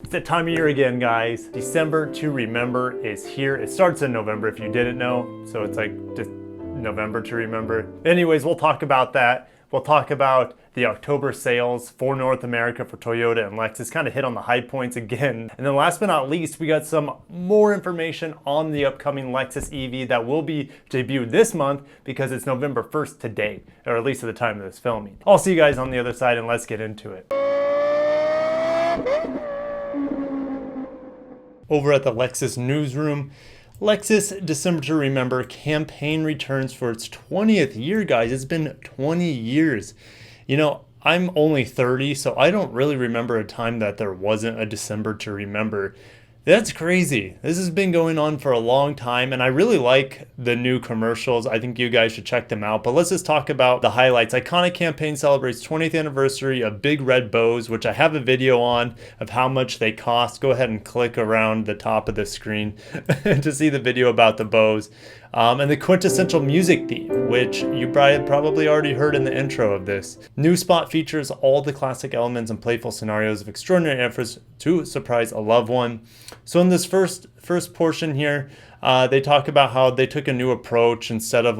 It's that time of year again, guys. December to remember is here. It starts in November if you didn't know, so it's like just November to remember. Anyways, we'll talk about that. We'll talk about the October sales for North America for Toyota and Lexus, kind of hit on the high points again. And then last but not least, we got some more information on the upcoming Lexus EV that will be debuted this month because it's November 1st today, or at least at the time of this filming. I'll see you guys on the other side and let's get into it. Over at the Lexus newsroom, Lexus December to Remember campaign returns for its 20th year, guys. It's been 20 years. You know, I'm only 30, so I don't really remember a time that there wasn't a December to Remember. That's crazy. This has been going on for a long time, and I really like the new commercials. I think you guys should check them out. But let's just talk about the highlights. Iconic campaign celebrates 20th anniversary of big red bows, which I have a video on of how much they cost. Go ahead and click around the top of the screen to see the video about the bows. And the quintessential music theme, which you probably already heard in the intro of this. New spot features all the classic elements and playful scenarios of extraordinary efforts to surprise a loved one. So in this first portion here, they talk about how they took a new approach. Instead of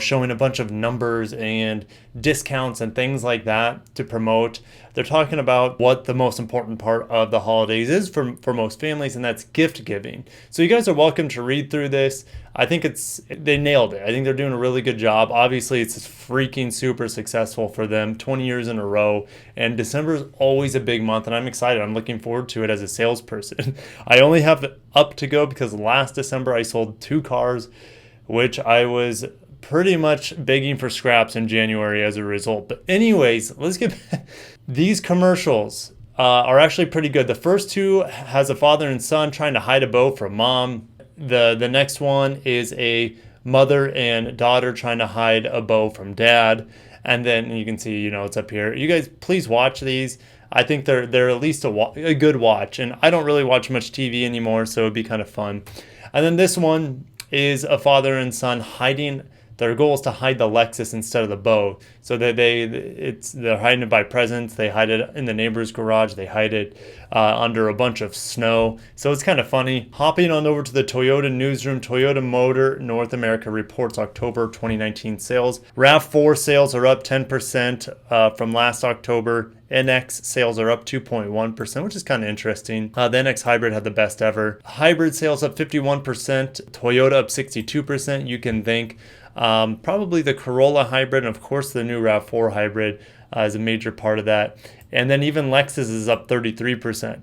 showing a bunch of numbers and discounts and things like that to promote, they're talking about what the most important part of the holidays is for most families, and that's gift giving. So you guys are welcome to read through this. I think they nailed it. I think they're doing a really good job. Obviously, it's freaking super successful for them, 20 years in a row, and December is always a big month, and I'm excited. I'm looking forward to it as a salesperson. I only have up to go because last December I sold 2 cars, which I was pretty much begging for scraps in January as a result. But anyways, let's get back. These commercials are actually pretty good. The first 2 has a father and son trying to hide a bow from mom. The next one is a mother and daughter trying to hide a bow from dad. And then you can see, it's up here. You guys, please watch these. I think they're at least a good watch. And I don't really watch much TV anymore, so it'd be kind of fun. And then this one is a father and son hiding. Their goal is to hide the Lexus instead of the bow. So that they're hiding it by presents. They hide it in the neighbor's garage. They hide it under a bunch of snow. So it's kind of funny. Hopping on over to the Toyota newsroom, Toyota Motor North America reports October 2019 sales. RAV4 sales are up 10% from last October. NX sales are up 2.1%, which is kind of interesting. The NX Hybrid had the best ever. Hybrid sales up 51%. Toyota up 62%. You can thank probably the Corolla Hybrid, and of course the new RAV4 Hybrid is a major part of that. And then even Lexus is up 33%.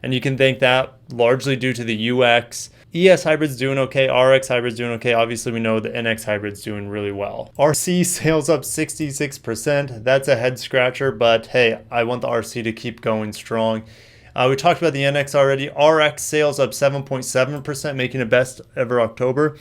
And you can thank that largely due to the UX. ES Hybrid's doing okay. RX Hybrid's doing okay. Obviously, we know the NX Hybrid's doing really well. RC sales up 66%. That's a head scratcher, but hey, I want the RC to keep going strong. We talked about the NX already. RX sales up 7.7%, making it best ever October.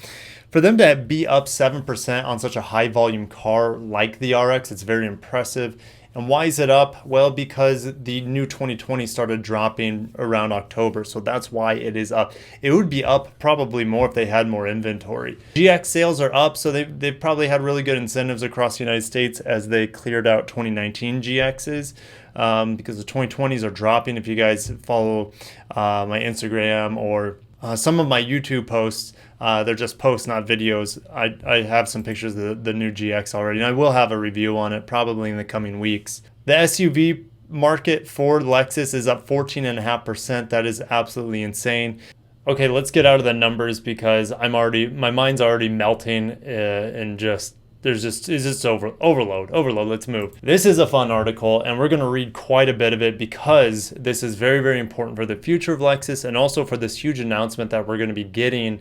For them to be up 7% on such a high volume car like the RX, it's very impressive. And why is it up? Well, because the new 2020 started dropping around October, so that's why it is up. It would be up probably more if they had more inventory. GX sales are up, so they've probably had really good incentives across the United States as they cleared out 2019 GXs. Because the 2020s are dropping. If you guys follow my Instagram or some of my YouTube posts, they're just posts, not videos. I have some pictures of the new GX already, and I will have a review on it probably in the coming weeks. The SUV market for Lexus is up 14.5%. That is absolutely insane. Okay, let's get out of the numbers because my mind's already melting and just it's just overload. Let's move. This is a fun article, and we're going to read quite a bit of it because this is very, very important for the future of Lexus and also for this huge announcement that we're going to be getting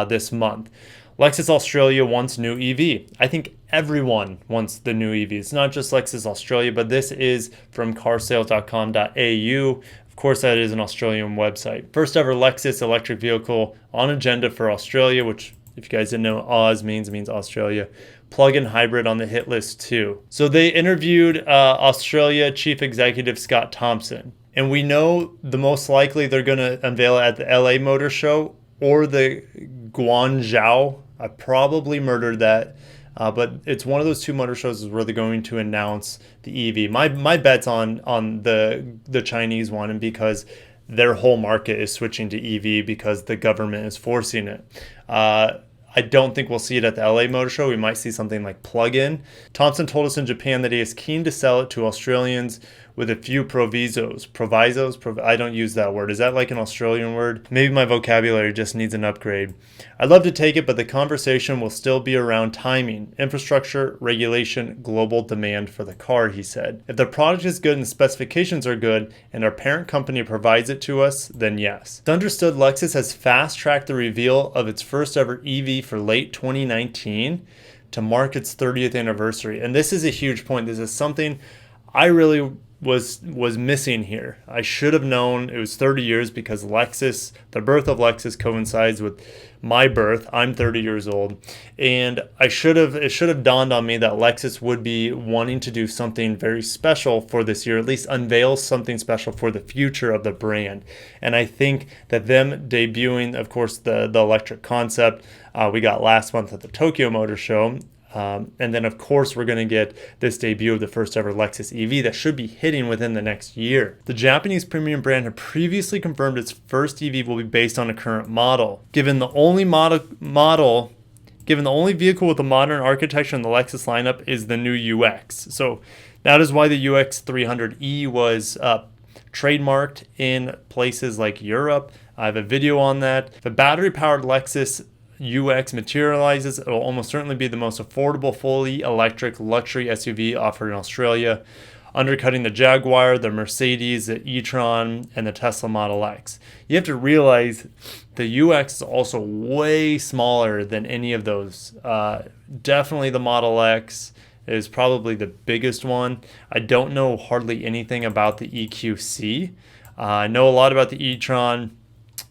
this month. Lexus Australia wants new EV. I think everyone wants the new EV. It's not just Lexus Australia, but this is from carsales.com.au. Of course, that is an Australian website. First ever Lexus electric vehicle on agenda for Australia, which, if you guys didn't know, Oz means Australia. Plug-in hybrid on the hit list too. So they interviewed Australia Chief Executive Scott Thompson. And we know the most likely they're going to unveil it at the LA Motor Show or the Guangzhou. I probably murdered that. But it's one of those two motor shows where they're going to announce the EV. My bet's on the Chinese one, and because their whole market is switching to EV because the government is forcing it. I don't think we'll see it at the LA Motor Show. We might see something like plug-in. Thompson told us in Japan that he is keen to sell it to Australians with a few provisos. I don't use that word. Is that like an Australian word? Maybe my vocabulary just needs an upgrade. I'd love to take it, but the conversation will still be around timing, infrastructure, regulation, global demand for the car, he said. If the product is good and the specifications are good and our parent company provides it to us, then yes. It's understood Lexus has fast-tracked the reveal of its first ever EV for late 2019 to mark its 30th anniversary. And this is a huge point. This is something I really was missing here. I should have known it was 30 years because Lexus, the birth of Lexus coincides with my birth. I'm 30 years old, and it should have dawned on me that Lexus would be wanting to do something very special for this year, at least unveil something special for the future of the brand. And I think that them debuting, of course, the electric concept we got last month at the Tokyo Motor Show. And then, of course, we're going to get this debut of the first ever Lexus EV that should be hitting within the next year. The Japanese premium brand had previously confirmed its first EV will be based on a current model. Given the only vehicle with a modern architecture in the Lexus lineup is the new UX. So that is why the UX 300e was trademarked in places like Europe. I have a video on that. The battery-powered Lexus UX materializes, it will almost certainly be the most affordable fully electric luxury SUV offered in Australia, undercutting the Jaguar, the Mercedes, the e-tron, and the Tesla Model X. You have to realize the UX is also way smaller than any of those. Definitely the Model X is probably the biggest one. I don't know hardly anything about the EQC. I know a lot about the e-tron.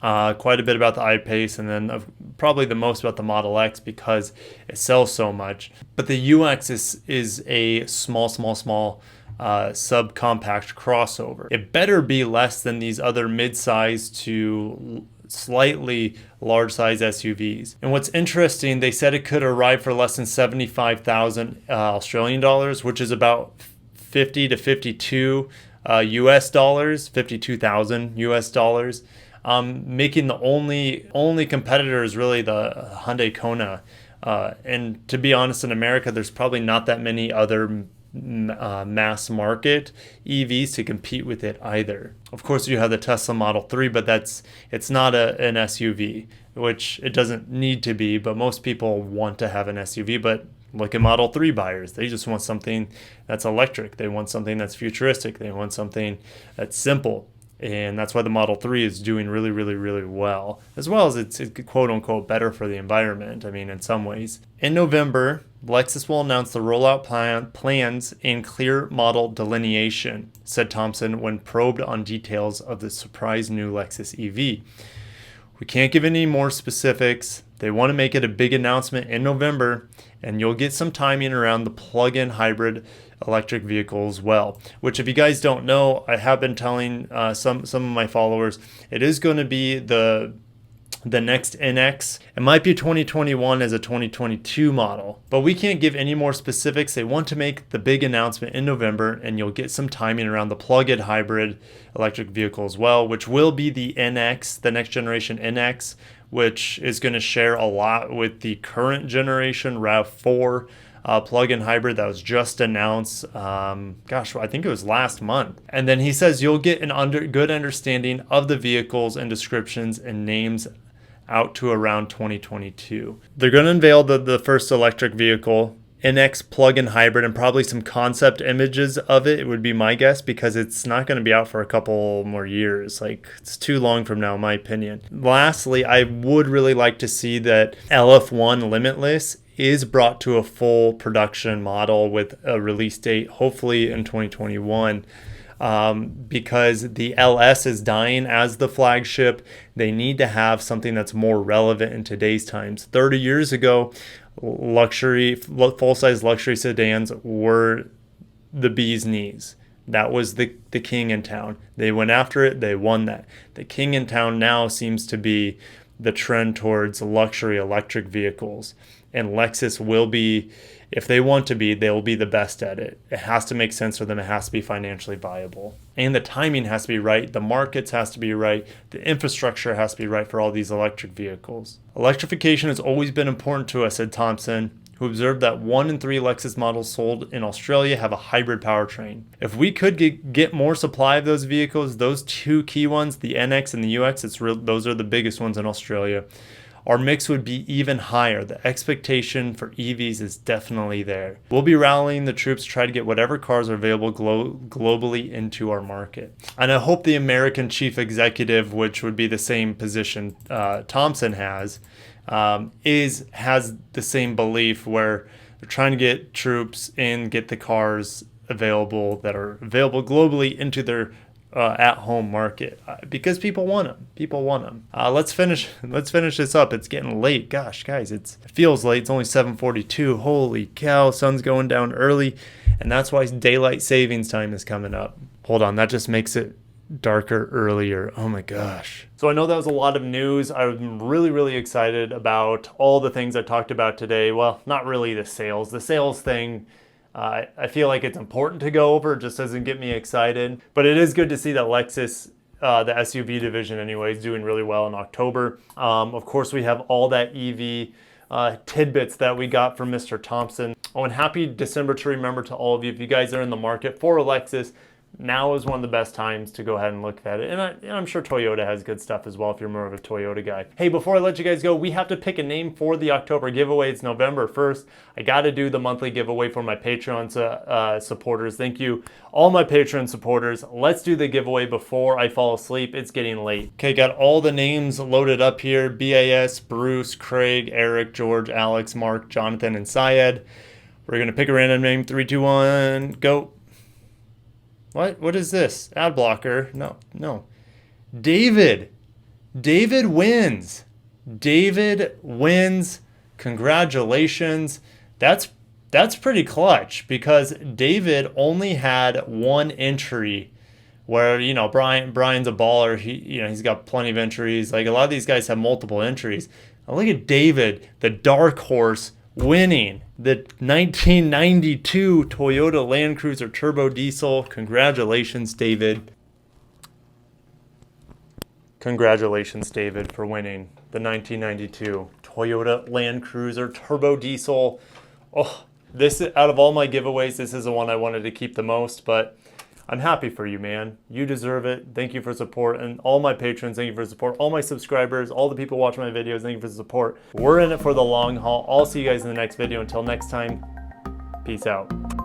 Quite a bit about the I-Pace, and then probably the most about the Model X because it sells so much. But the UX is a small subcompact crossover. It better be less than these other mid-size to slightly large-size SUVs. And what's interesting, they said it could arrive for less than 75,000 Australian dollars, which is about 50 to 52 US dollars, 52,000 US dollars. Making the only competitor is really the Hyundai Kona. And to be honest, in America, there's probably not that many other mass market EVs to compete with it either. Of course, you have the Tesla Model 3, but it's not an SUV, which it doesn't need to be, but most people want to have an SUV. But look at Model 3 buyers. They just want something that's electric. They want something that's futuristic. They want something that's simple. And that's why the Model 3 is doing really, really, really well, as it's quote unquote better for the environment. I mean, in some ways. In November, Lexus will announce the rollout plans and clear model delineation, said Thompson when probed on details of the surprise new Lexus EV. We can't give any more specifics. They want to make it a big announcement in November, and you'll get some timing around the plug-in hybrid electric vehicle as well, which if you guys don't know, I have been telling some of my followers, it is going to be the next NX. It might be 2021 as a 2022 model, but we can't give any more specifics. They want to make the big announcement in November, and you'll get some timing around the plug-in hybrid electric vehicle as well, which will be the NX, the next generation NX, which is going to share a lot with the current generation RAV4 plug-in hybrid that was just announced. I think it was last month. And then he says you'll get good understanding of the vehicles and descriptions and names out to around 2022. They're going to unveil the first electric vehicle, NX plug-in hybrid, and probably some concept images of it. It would be my guess, because it's not going to be out for a couple more years. Like, it's too long from now, in my opinion. Lastly, I would really like to see that LF1 Limitless is brought to a full production model with a release date hopefully in 2021. Because the LS is dying as the flagship. They need to have something that's more relevant in today's times. 30 years ago, full-size luxury sedans were the bee's knees. That was the king in town. They went after it. They won that. The king in town now seems to be the trend towards luxury electric vehicles. and Lexus will be, if they want to be, they'll be the best at it. It has to make sense for them. It has to be financially viable. And the timing has to be right. The markets has to be right. The infrastructure has to be right for all these electric vehicles. Electrification has always been important to us, said Thompson, who observed that 1 in 3 Lexus models sold in Australia have a hybrid powertrain. If we could get more supply of those vehicles, those two key ones, the NX and the UX, those are the biggest ones in Australia, our mix would be even higher. The expectation for EVs is definitely there. We'll be rallying the troops to try to get whatever cars are available globally into our market. And I hope the American chief executive, which would be the same position Thompson has the same belief, where they're trying to get troops and get the cars available that are available globally into their at-home market, because people want them. People want them. Let's finish this up. It's getting late. Gosh, guys, it feels late. It's only 7:42. Holy cow, sun's going down early, and that's why daylight savings time is coming up. Hold on, that just makes it darker earlier. Oh my gosh. So I know that was a lot of news. I'm really, really excited about all the things I talked about today. Well, not really the sales. The sales thing, I feel like it's important to go over. It just doesn't get me excited. But it is good to see that Lexus, the SUV division anyway, is doing really well in October. Of course, we have all that EV tidbits that we got from Mr. Thompson. Oh, and happy December to remember to all of you. If you guys are in the market for a Lexus, now is one of the best times to go ahead and look at it. And I'm sure Toyota has good stuff as well if you're more of a Toyota guy. Hey, before I let you guys go, we have to pick a name for the October giveaway. It's November 1st. I got to do the monthly giveaway for my Patreon supporters. Thank you, all my Patreon supporters. Let's do the giveaway before I fall asleep. It's getting late. Okay, got all the names loaded up here. BAS, Bruce, Craig, Eric, George, Alex, Mark, Jonathan, and Syed. We're going to pick a random name. 3, 2, 1, go. What is this? Ad blocker. No. David wins. David wins. Congratulations. That's pretty clutch, because David only had one entry, where, Brian's a baller. He's got plenty of entries. Like, a lot of these guys have multiple entries. Now look at David, the dark horse, winning the 1992 Toyota Land Cruiser Turbo Diesel. Congratulations, David. Congratulations, David, for winning the 1992 Toyota Land Cruiser Turbo Diesel. Oh, this, out of all my giveaways, this is the one I wanted to keep the most, but I'm happy for you, man. You deserve it. Thank you for support. And all my patrons, thank you for support. All my subscribers, all the people watching my videos, thank you for the support. We're in it for the long haul. I'll see you guys in the next video. Until next time, peace out.